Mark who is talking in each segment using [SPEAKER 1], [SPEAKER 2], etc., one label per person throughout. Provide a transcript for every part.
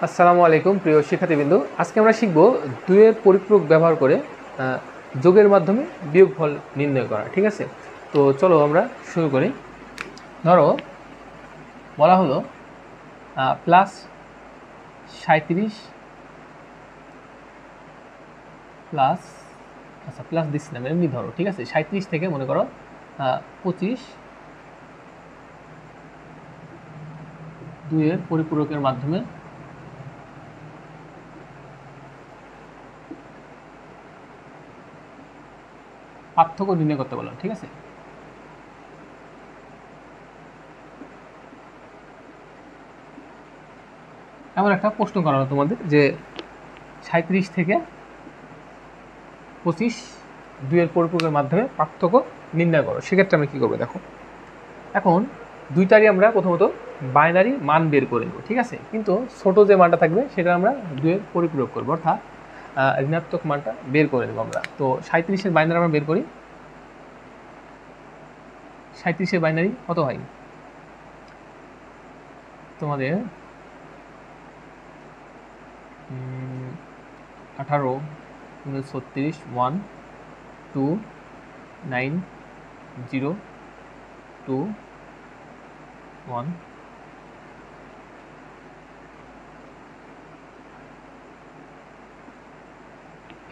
[SPEAKER 1] আসসালামু আলাইকুম প্রিয় শিক্ষার্থীবৃন্দ। আজকে আমরা শিখব দুইয়ের পরিপূরক ব্যবহার করে যোগের মাধ্যমে বিয়োগফল নির্ণয় করা। ঠিক আছে, তো চলো আমরা শুরু করি। ধরো বলা হলো প্লাস 37 প্লাস প্লাস দিচ্ছি না, এমনি ধরো। ঠিক আছে, 37 থেকে মনে করো 25 দুইয়ের পরিপূরকের মাধ্যমে পার্থক্য নির্ণয় করতে বললাম। ঠিক আছে, এমন একটা প্রশ্ন করা হলো তোমাদের যে 37 থেকে 25 দুইয়ের পরিপূরকের মাধ্যমে পার্থক্য নির্ণয় করো। সেক্ষেত্রে আমরা কী করবো দেখো, এখন দুইটারই আমরা প্রথমত বাইনারি মান বের করে নেব। ঠিক আছে, কিন্তু ছোট যে মানটা থাকবে সেটা আমরা দুইয়ের পরিপূরক করবো, অর্থাৎ ঋণাত্মক মানটা বের করে নেব আমরা। তো 37-এর বাইনারি আমরা বের করি। 37-এর বাইনারি কত হয় তোমাদের 18 36 1 2 9 0 2 1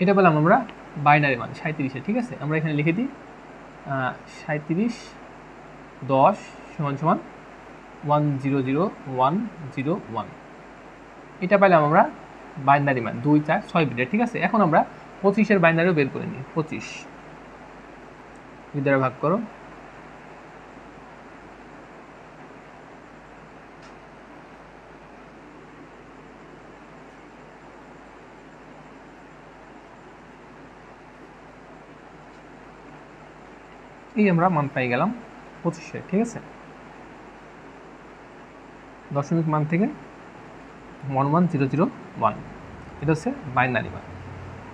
[SPEAKER 1] এটা পেলাম আমরা বাইনারি মান 37-এর। ঠিক আছে, আমরা এখানে লিখে দিই 37 10 = 100 101। এটা পেলাম আমরা বাইনারি মান 2 4 6 বিটের। ঠিক আছে, এখন আমরা 25-এর বাইনারিও বের করে নিই। 25 2 দ্বারা ভাগ করো, এই আমরা মান পাই গেলাম 25-এর। ঠিক আছে, দশমিক মান থেকে 11001, এটা হচ্ছে বাইনারি মান।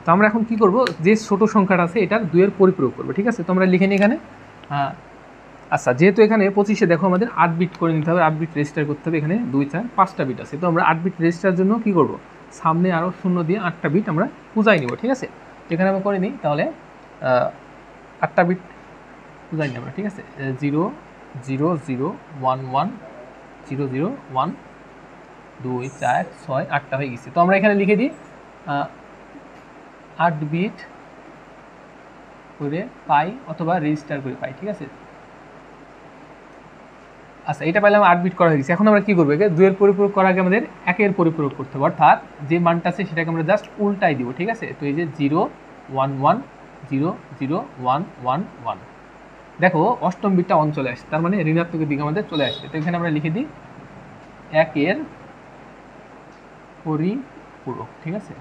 [SPEAKER 1] তো আমরা এখন কি করব, যে ছোট সংখ্যাটা আছে এটার দুইয়ের পরিপূরক করবো। ঠিক আছে, তো আমরা লিখে নিই এখানে আচ্ছা, যেহেতু এখানে 25-এ দেখো আমাদের 8 বিট করে নিতে হবে, 8 বিট রেজিস্টার করতে হবে। এখানে 2 4 5টা বিট আছে, তো আমরা 8 বিট রেজিস্টার জন্য কি করব, সামনে আরও 0 দিয়ে 8টা বিট আমরা পূজাই নিব। ঠিক আছে, এখানে আমরা করে নিই, তাহলে 8টা বিট পূজাই নিই আমরা। ঠিক আছে, 0 0 0 1 1 0 0 1 2 4 6 8টা হয়ে গেছে। তো আমরা এখানে লিখে দিই 8 বিট করে পাই অথবা রেজিস্টার করে পাই। ঠিক আছে, আচ্ছা এটা পাইলাম 8 বিট করা হয়ে গেছে। এখন আমরা কী করবো, একে দুইয়ের পরিপূরক করার আগে আমাদের একের পরিপূরক করতে হবে, অর্থাৎ যে মানটা আছে সেটাকে আমরা জাস্ট উল্টাই দিব। ঠিক আছে, তো এই যে 0 1 1 0 0 1 1 1, দেখো অষ্টম বিটটা অন চলে আসছে, তার মানে ঋণাত্মকের দিকে আমাদের চলে আসছে। তো এখানে আমরা লিখে দিই একের পরিপূরক। ঠিক আছে,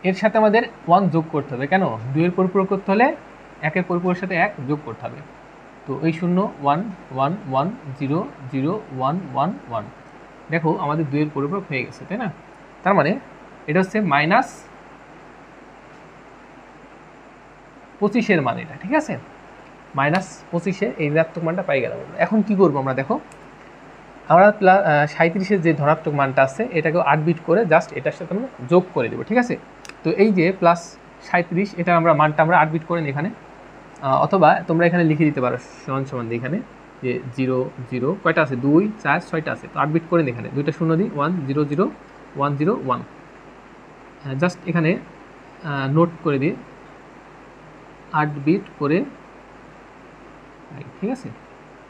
[SPEAKER 1] এর সাথে আমাদের 1 যোগ করতে হবে। কেন, দুইয়ের পরিপূরক করতে হলে একের পরিপূরকের সাথে 1 যোগ করতে হবে। তো এই 0 1 1 1 0 0 1 1 1, দেখো আমাদের দুইয়ের পরিপূরক হয়ে গেছে, তাই না? তার মানে এটা হচ্ছে -25-এর মান এটা। ঠিক আছে, -25-এ এই ঋণাত্মক মানটা পাই গেলাম। এখন কি করবো আমরা দেখো, আমরা 37-এর যে ধনাত্মক মানটা আছে এটাকেও 8 বিট করে জাস্ট এটার সাথে আমরা যোগ করে দেবো। ঠিক আছে, তো এই যে +37 এটা আমরা মানটা আমরা 8 বিট করে নিই এখানে, অথবা তোমরা এখানে লিখে দিতে পারো সমান এখানে যে 0 0 কয়টা আছে 2 4 6টা আছে, তো 8 বিট করে নিই। এখানে 2টা 0 দিই 1 0 0 1 0 1, জাস্ট এখানে নোট করে দিই 8 বিট করে। ঠিক আছে,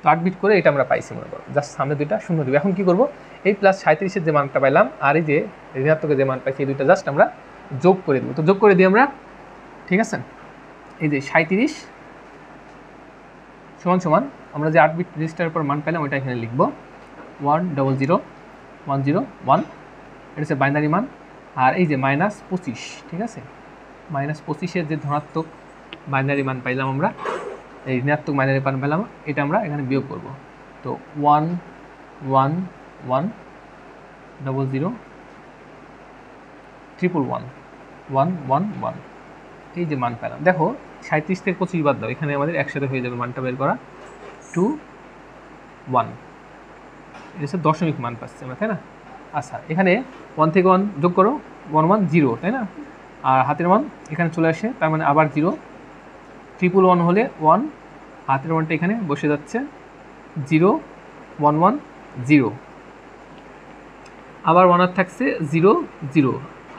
[SPEAKER 1] তো 8 বিট করে এটা আমরা পাইছি মনে করো, জাস্ট সামনে 2টা 0 দিব। এখন কি করব, এই +37-এর যে মানটা পাইলাম আর এই যে ঋণাত্মকের যে মান পাইছি এই দুইটা জাস্ট আমরা যোগ করে দেবো। তো যোগ করে দিই আমরা। ঠিক আছে, এই যে 37 সমান আমরা যে 8 বিট রেজিস্টারের পর মান পেলাম ওইটা এখানে লিখবো 100 101, এটা হচ্ছে বাইনারি মান। আর এই যে -25, ঠিক আছে, -25-এর যে ধনাত্মক বাইনারি মান পাইলাম আমরা, এই ঋণাত্মক বাইনারি মান পেলাম, এটা আমরা এখানে বিয়োগ করব। তো 1 1 1 00 111 1 1 1, এই যে মান পেলাম। দেখো 37 থেকে 25 বাদ দাও, এখানে আমাদের একসাথে হয়ে যাবে মানটা বের করা 2 1। এটা হচ্ছে দশমিক মান পাচ্ছি আমরা, তাই না? আচ্ছা, এখানে 1 থেকে 1 যোগ করো, 1 1 0, তাই না? আর হাতের মান এখানে চলে আসে, তার মানে আবার 0, 111 হলে 1, হাতের মানটা এখানে বসে যাচ্ছে 0 1 1 0, আবার 1 আর থাকছে 0 0,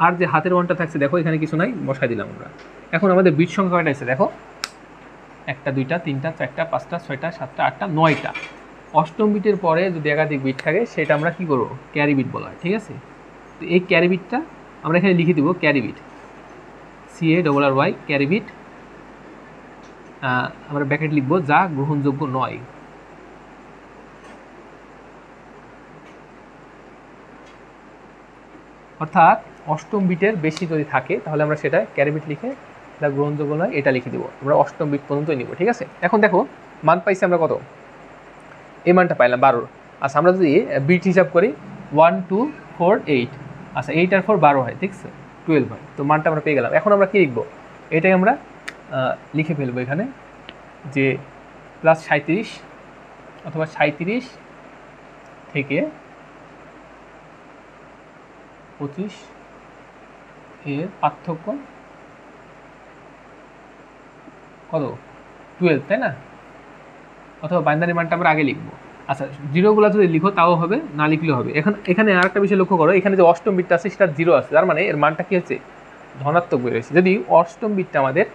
[SPEAKER 1] আর যে হাতের মানটা থাকছে দেখো এখানে কিছু নাই, বসাই দিলাম আমরা। এখন আমাদের বিট সংখ্যা কয়টা আছে দেখো, 1টা 2টা 3টা 4টা 5টা 6টা 7টা 8টা 9টা। অষ্টম বিটের পরে যদি একাধিক বিট থাকে সেটা আমরা কি করব, ক্যারি বিট বলা হয়, ঠিক আছে? তো এই ক্যারি বিটটা আমরা এখানে লিখে দিব, carry bit, CARRY, carry bit, আমরা ব্র্যাকেট লিখব যা গ্রহণযোগ্য নয়। অর্থাৎ অষ্টম বিটের বেশি যদি থাকে তাহলে আমরা সেটা ক্যারি বিট লিখে যা গ্রহণযোগ্য নয় এটা লিখে দিব, আমরা অষ্টম বিট পর্যন্তই নিব, ঠিক আছে? এখন দেখো মান পাইছি আমরা কত, এই মানটা পাইলাম 12। আচ্ছা, আমরা যদি বিট হিসাব করি 1 2 4 8, আচ্ছা 8 আর 4 12 হয়, ঠিক আছে? 12 হয়, তো মানটা আমরা পেয়ে গেলাম। এখন আমরা কি লিখবো, এটাই আমরা লিখে ফেলবো এখানে যে +37 অথবা 37 থেকে 25 এর পার্থক্য কত, 12, তাই না? অথবা বাইনারি মানটা আমরা আগে লিখবো। আচ্ছা, জিরোগুলো যদি লিখো তাও হবে, না লিখলেও হবে। এখানে আর একটা বিষয় লক্ষ্য করো, এখানে যে অষ্টম বিটটা আছে সেটা 0 আছে, তার মানে এর মানটা কি হচ্ছে, ধনাত্মক বের হয়েছে। যদি অষ্টম বিটটা আমাদের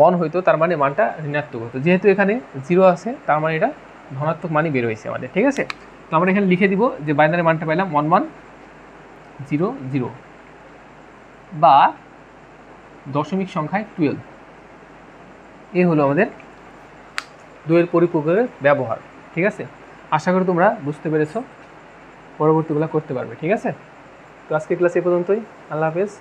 [SPEAKER 1] 1 হইতো তার মানে মানটা ঋণাত্মক হতো, যেহেতু এখানে 0 আছে তার মানে এটা ধনাত্মক মানই বের হয়েছে আমাদের, ঠিক আছে? তো আমরা এখানে লিখে দিব যে বাইনারি মানটা পাইলাম 1 1 0 0 বা দশমিক সংখ্যায় 12। এই হলো আমাদের 2 এর পরিপূরকের ব্যবহার, ঠিক আছে? আশা করি তোমরা বুঝতে পেরেছো, পরবর্তীগুলো করতে পারবে, ঠিক আছে? তো আজকে ক্লাস এই পর্যন্তই, আল্লাহ হাফেজ।